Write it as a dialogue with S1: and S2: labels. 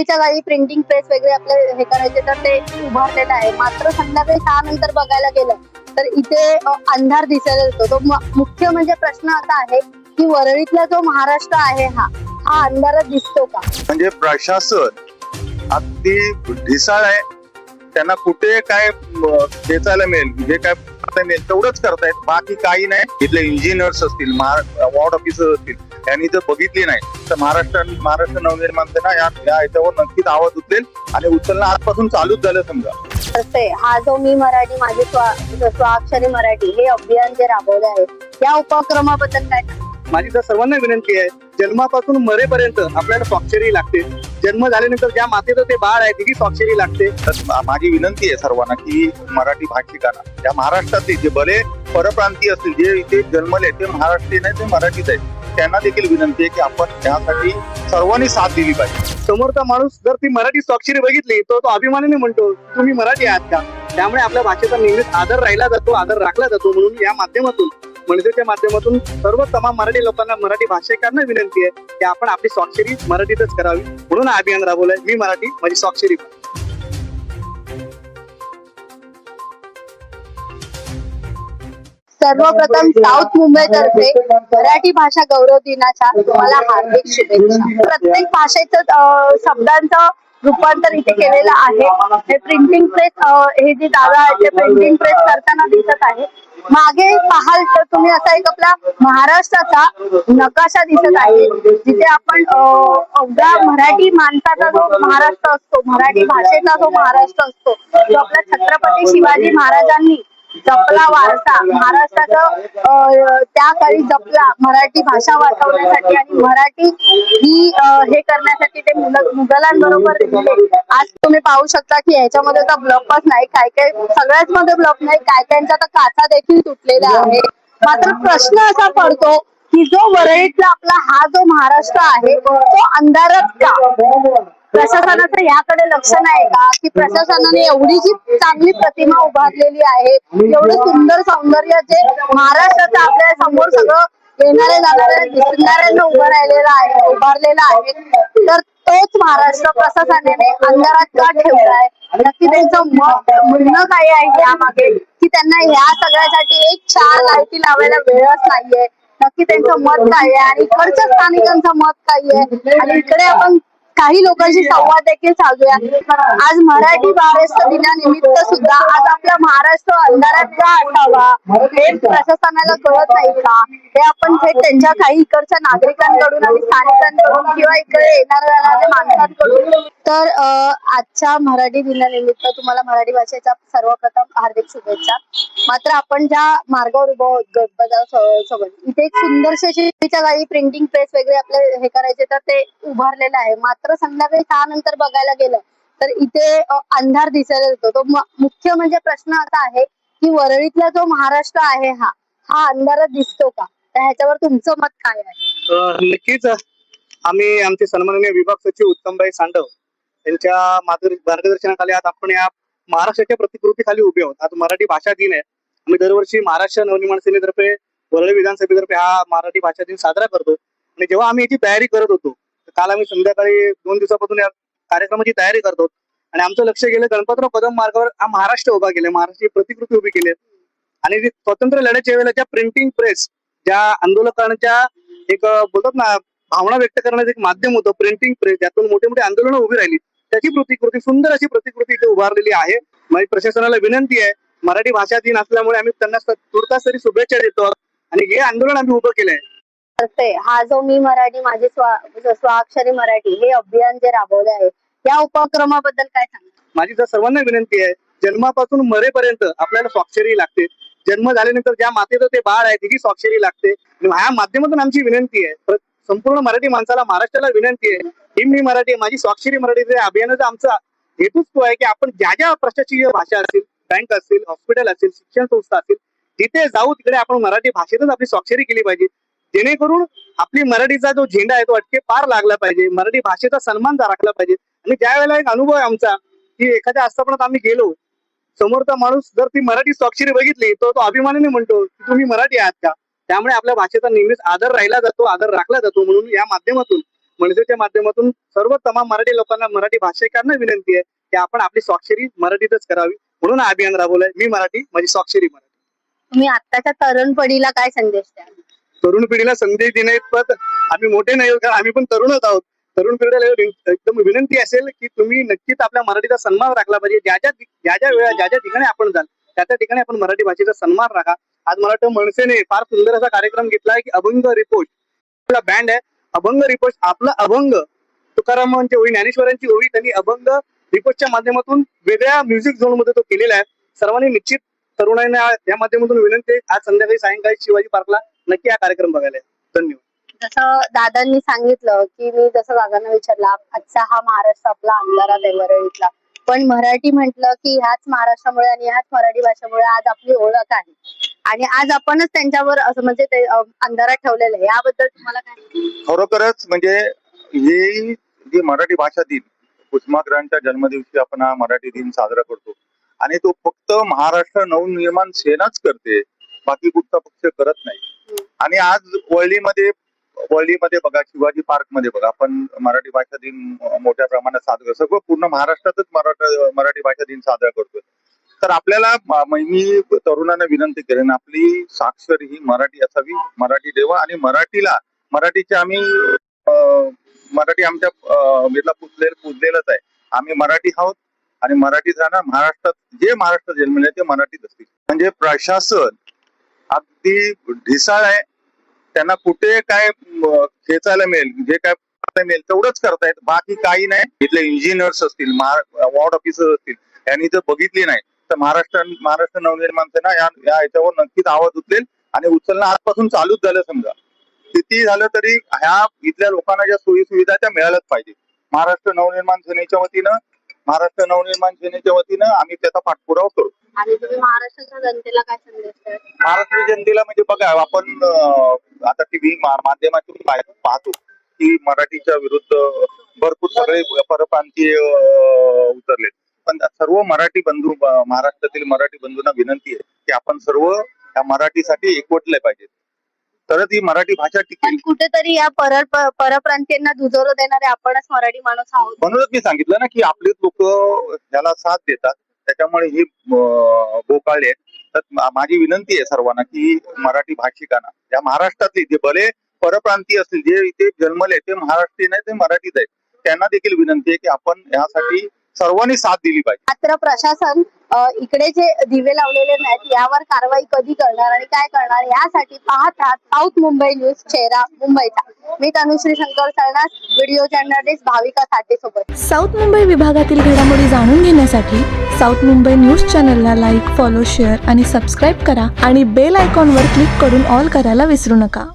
S1: च्या काळी printing press वगैरे आपले हे करायचे तर ते उभारलेलं आहे. मात्र संध्याकाळी 6 नंतर बघायला गेलं तर इथे अंधार दिसायला येतो. तो मुख्य म्हणजे प्रश्न असा आहे की वरळीतला जो महाराष्ट्र आहे हा अंधारात दिसतो का?
S2: म्हणजे प्रशासन अगदी ढिसाळ आहे. त्यांना कुठे काय वेचायला मिळेल, जे काय मिळेल तेवढंच करतायत, बाकी काही नाही. इथले इंजिनियर्स असतील, वॉर्ड ऑफिसर असतील, यांनी जर बघितली नाही तर महाराष्ट्र नवनिर्माण सेना या याच्यावर नक्कीच आवाज उचलेल आणि उचलणं आजपासून चालूच झालं. समजा
S1: हा जो मी मराठी माझे स्वाक्षरी मराठी हे अभियान जे राबवले आहे या उपक्रमाबद्दल काय?
S3: माझी तर सर्वांना विनंती आहे, जन्मापासून मरेपर्यंत आपल्याला स्वाक्षरी लागते. जन्म झाल्यानंतर ज्या मातेचं ते बाळ आहे तिची स्वाक्षरी लागते.
S2: तर माझी विनंती आहे सर्वांना की मराठी भाषिकांना, या महाराष्ट्रातले जे भले परप्रांतीय असतील, जे इथे जन्मले ते महाराष्ट्रीयन आहे, ते मराठीच आहेत, त्यांना देखील विनंती आहे की आपण त्यासाठी सर्वांनी साथ दिली पाहिजे.
S3: समोरचा माणूस जर ती मराठी स्वाक्षरी बघितली तर तो अभिमानाने म्हणतो तुम्ही मराठी आहात का. त्यामुळे आपल्या भाषेचा नेहमीच आदर राहिला जातो, आदर राखला जातो. म्हणून या माध्यमातून मनसेच्या माध्यमातून सर्व तमाम मराठी लोकांना, मराठी भाषिकांना विनंती आहे की आपण आपली स्वाक्षरी मराठीतच करावी. म्हणून हा अभियान राबवलंय, मी मराठी माझी स्वाक्षरी.
S1: सर्वप्रथम साऊथ मुंबई तर्फे मराठी भाषा गौरव दिनाच्या तुम्हाला हार्दिक शुभेच्छा. प्रत्येक भाषेचं शब्दांचं रूपांतर इथे केलेलं आहे. हे प्रिंटिंग प्रेस हे जे दादा आहे ते प्रिंटिंग प्रेस करताना दिसत आहे. मागे पाहाल तर तुम्ही असा एक आपला महाराष्ट्राचा नकाशा दिसत आहे, जिथे आपण अवघ्या मराठी माणसाचा जो महाराष्ट्र असतो, मराठी भाषेचा जो महाराष्ट्र असतो, जो आपला छत्रपती शिवाजी महाराजांनी जपला वारसा महाराष्ट्राचा त्या काळी जपला, मराठी भाषा वाचवण्यासाठी आणि मराठी ही हे करण्यासाठी ते मुघलांबरोबर दिले. आज तुम्ही पाहू शकता की याच्यामध्ये तर ब्लॉकच नाही, काय काय सगळ्याच मध्ये ब्लॉक नाही, काय कायचा तर काचा देखील तुटलेला आहे. मात्र प्रश्न असा पडतो की जो वरळीतला आपला हा जो महाराष्ट्र आहे तो अंधारात का? प्रशासनाचं याकडे लक्ष नाही का की प्रशासनाने एवढी जी चांगली प्रतिमा उभारलेली आहे, एवढं सुंदर सौंदर्य जे महाराष्ट्राचं आपल्या समोर सगळं येणारे जाणारे दिसणाऱ्यांना उभारलेला आहे, तर तोच महाराष्ट्र प्रशासनाने अंधारात का ठेवलाय? नक्की त्यांचं म्हणणं काय आहे यामागे की त्यांना ह्या सगळ्यासाठी एक 4 लाईटी लावायला वेळच नाहीये? नक्की त्यांचं मत काय आहे आणि इकडच्या स्थानिकांचं मत काय आहे? आणि इकडे आपण काही लोकांशी संवाद देखील साधूया. आज मराठी महाराष्ट्र दिनानिमित्त सुद्धा आज आपला महाराष्ट्र अंधारात का असावा हे प्रशासनाला कळत नाही का? हे आपण थेट त्यांच्या काही इकडच्या नागरिकांकडून आणि स्थानिकांकडून किंवा इकडे येणाऱ्या माणसांकडून. तर आजच्या मराठी दिनानिमित्त तुम्हाला मराठी भाषेचा सर्वप्रथम हार्दिक शुभेच्छा. मात्र आपण ज्या मार्गावर उभं आहोत गटबाजार सोबत, इथे एक सुंदरशी काळी प्रिंटिंग प्रेस वगैरे आपले हे करायचे तर ते उभारलेलं आहे. मात्र संध्याकाळी 6 नंतर बघायला गेलं तर इथे अंधार दिसायला येतो. तो मुख्य म्हणजे प्रश्न असा आहे की वरळीतला जो महाराष्ट्र आहे हा अंधारात दिसतो का? तर ह्याच्यावर तुमचं मत काय आहे?
S3: नक्कीच आम्ही आमचे सन्माननीय विभाग सचिव उत्तमभाई सांडव यांच्या मार्गदर्शनाखाली आज आपण या महाराष्ट्राच्या प्रतिकृतीखाली उभे आहोत. आज मराठी भाषा दिन आहे. आम्ही दरवर्षी महाराष्ट्र नवनिर्माण सेनेतर्फे वरळी विधानसभेतर्फे हा मराठी भाषा दिन साजरा करतो. आणि जेव्हा आम्ही याची तयारी करत होतो, काल आम्ही संध्याकाळी 2 दिवसापासून या कार्यक्रमाची तयारी करतो आणि आमचं लक्ष गेलं गणपतराव कदम मार्गावर हा महाराष्ट्र उभा केला, महाराष्ट्राची प्रतिकृती उभी केली. आणि स्वातंत्र्य लढ्याच्या वेळेला ज्या प्रिंटिंग प्रेस, ज्या आंदोलकांच्या एक बोलतात ना भावना व्यक्त करण्याचं एक माध्यम होतं प्रिंटिंग प्रेस, ज्यातून मोठे मोठे आंदोलनं उभी राहिली, त्याची प्रतिकृती, सुंदर अशी प्रतिकृती इथे उभारलेली आहे. माझी प्रशासनाला विनंती आहे, मराठी भाषा दिन असल्यामुळे आम्ही त्यांना तुर्तास तरी शुभेच्छा देतो आणि हे आंदोलन आम्ही उभं केलंय.
S1: हा जो मी मराठी माझे स्वाक्षरी मराठी हे अभियान जे राबवले आहे या उपक्रमाबद्दल काय सांगा?
S3: माझी तर सर्वांना विनंती आहे, जन्मापासून मरेपर्यंत आपल्याला स्वाक्षरी लागते. जन्म झाल्यानंतर ज्या मातेचं ते बाळ आहे तिची स्वाक्षरी लागते. ह्या माध्यमातून आमची विनंती आहे, संपूर्ण मराठी माणसाला, महाराष्ट्राला विनंती आहे की मी मराठी माझी स्वाक्षरी मराठी अभियानाचा आमचा हेतूच तो आहे की आपण ज्या ज्या प्रशासकीय भाषा असतील, बँक असतील, हॉस्पिटल असतील, शिक्षण संस्था असतील, तिथे जाऊ तिकडे आपण मराठी भाषेतच आपली स्वाक्षरी केली पाहिजे, जेणेकरून आपली मराठीचा जो झेंडा आहे तो अटके पार लागला पाहिजे, मराठी भाषेचा सन्मान राखला पाहिजे. आणि ज्या वेळेला एक अनुभव आहे आमचा की एखाद्या आस्थापनात आम्ही गेलो, समोरचा माणूस जर ती मराठी स्वाक्षरी बघितली तर तो अभिमानाने म्हणतो की तुम्ही मराठी आहात का. त्यामुळे आपल्या भाषेचा नेहमीच आदर राहिला जातो, आदर राखला जातो. म्हणून या माध्यमातून मनसेच्या माध्यमातून सर्व तमाम मराठी लोकांना, मराठी भाषिकांना विनंती आहे की आपण आपली स्वाक्षरी मराठीतच करावी. म्हणून हा अभियान राबवलंय, मी मराठी माझी स्वाक्षरी मराठी.
S1: तुम्ही आत्ताच्या तरुण पिढीला काय संदेश द्याल?
S3: तरुण पिढीला संदेश देण्यात आम्ही मोठे नाही, कारण आम्ही पण तरुणच आहोत. तरुण पिढीला एकदम विनंती असेल की तुम्ही नक्कीच आपल्या मराठीचा सन्मान राखला पाहिजे. ज्या ज्या वेळा ज्या ज्या ठिकाणी आपण जाल त्या ठिकाणी आपण मराठी भाषेचा सन्मान राखा. आज मला वाटतं मनसेने फार सुंदर असा कार्यक्रम घेतलाय की अभंग रिपोर्ट, आपला बँड आहे अभंग रिपोर्ट. आपला अभंग तुकारामांची ओवी, ज्ञानेश्वरांची ओवी त्यांनी अभंग रिपोर्टच्या माध्यमातून वेगळ्या म्युझिक झोन मध्ये तो केलेला आहे. सर्वांनी निश्चित तरुणांना या माध्यमातून विनंती आहे, आज संध्याकाळी सायंकाळी शिवाजी पार्कला नक्की हा कार्यक्रम बघायला आहे. धन्यवाद.
S1: जसं दादांनी सांगितलं की मी जसं दादांना विचारला, आजचा हा महाराष्ट्र आपला अंधारात आहे वरळीतला, पण मराठी म्हटलं की ह्याच महाराष्ट्रामुळे आणि ह्याच मराठी भाषेमुळे आज आपली ओळख आहे आणि आज आपणच त्यांच्यावर असं म्हणजे ते अंधारात ठेवलेलं आहे. याबद्दल तुम्हाला काय?
S2: खरोखरच म्हणजे ही जी मराठी भाषा दिन, कुसुमाग्रहांच्या जन्मदिवशी आपण हा मराठी दिन साजरा करतो आणि तो फक्त महाराष्ट्र नवनिर्माण सेनाच करते, बाकी कुठचा पक्ष करत नाही. आणि आज वळलीमध्ये बघा, शिवाजी पार्क मध्ये बघा, आपण मराठी भाषा दिन मोठ्या प्रमाणात साजरा, सगळं पूर्ण महाराष्ट्रातच मराठी भाषा दिन साजरा करतोय. तर आपल्याला मी तरुणांना विनंती करेन, आपली साक्षर ही मराठी असावी, मराठी देवा आणि मराठीचे आम्ही मराठी आमच्या पुजलेलंच आहे. आम्ही मराठी आहोत आणि मराठीच राहणार. महाराष्ट्रात जन्मले ते मराठीच असतील. म्हणजे प्रशासन अगदी ढिसाळ आहे, त्यांना कुठे काय खेचायला मिळेल, जे काय मिळेल तेवढंच करतायत, बाकी काही नाही. इथले इंजिनियर्स असतील, वॉर्ड ऑफिसर असतील, यांनी जर बघितली नाही तर महाराष्ट्र नवनिर्माण सेना या याच्यावर नक्कीच आवाज उचलेल आणि उचलणं आजपासून चालूच झालं. समजा किती झालं तरी ह्या इथल्या लोकांना ज्या सोयी सुविधा त्या मिळाल्याच पाहिजे. महाराष्ट्र नवनिर्माण सेनेच्या वतीनं आम्ही त्याचा पाठपुरावा करू.
S1: आणि तुम्ही महाराष्ट्राच्या जनतेला काय संदेश द्याल?
S2: महाराष्ट्र जनतेला म्हणजे बघा, आपण आता टीव्ही माध्यमातून पाहतो की मराठीच्या विरुद्ध भरपूर सगळे परप्रांतीय उतरलेत, पण सर्व मराठी बंधू, महाराष्ट्रातील मराठी बंधूंना विनंती आहे की आपण सर्व या मराठीसाठी एकवटले पाहिजे, तरच ही मराठी भाषा टिकेल.
S1: कुठेतरी या परप्रांतीयांना दुजोरा देणारे आपणच मराठी माणूस आहोत.
S2: म्हणूनच मी सांगितलं ना की आपलेच लोक ह्याला साथ देतात, त्याच्यामुळे ही बोकाळले आहेत. तर माझी विनंती आहे सर्वांना की मराठी भाषिकांना, या महाराष्ट्रातली जे भले परप्रांतीय असतील, जे इथे जन्मले ते महाराष्ट्रीयन आहेत, ते मराठीत आहेत, त्यांना देखील विनंती आहे की आपण यासाठी सर्वांनी साथ दिली पाहिजे.
S1: मात्र प्रशासन इकडे जे दिवे लावलेले नाहीत यावर कारवाई कधी करणार आणि काय करणार यासाठी पाहत राहा साऊथ मुंबई न्यूज, चेहरा मुंबईचा. मी तनुश्री शंकर सरनास, व्हिडिओ जर्नलिस्ट भाविका साठे सोबत.
S4: साऊथ मुंबई विभागातील घडामोडी जाणून घेण्यासाठी साऊथ मुंबई न्यूज चॅनलला लाईक, फॉलो, शेअर आणि सबस्क्राईब करा आणि बेल आयकॉनवर क्लिक करून ऑल करायला विसरू नका.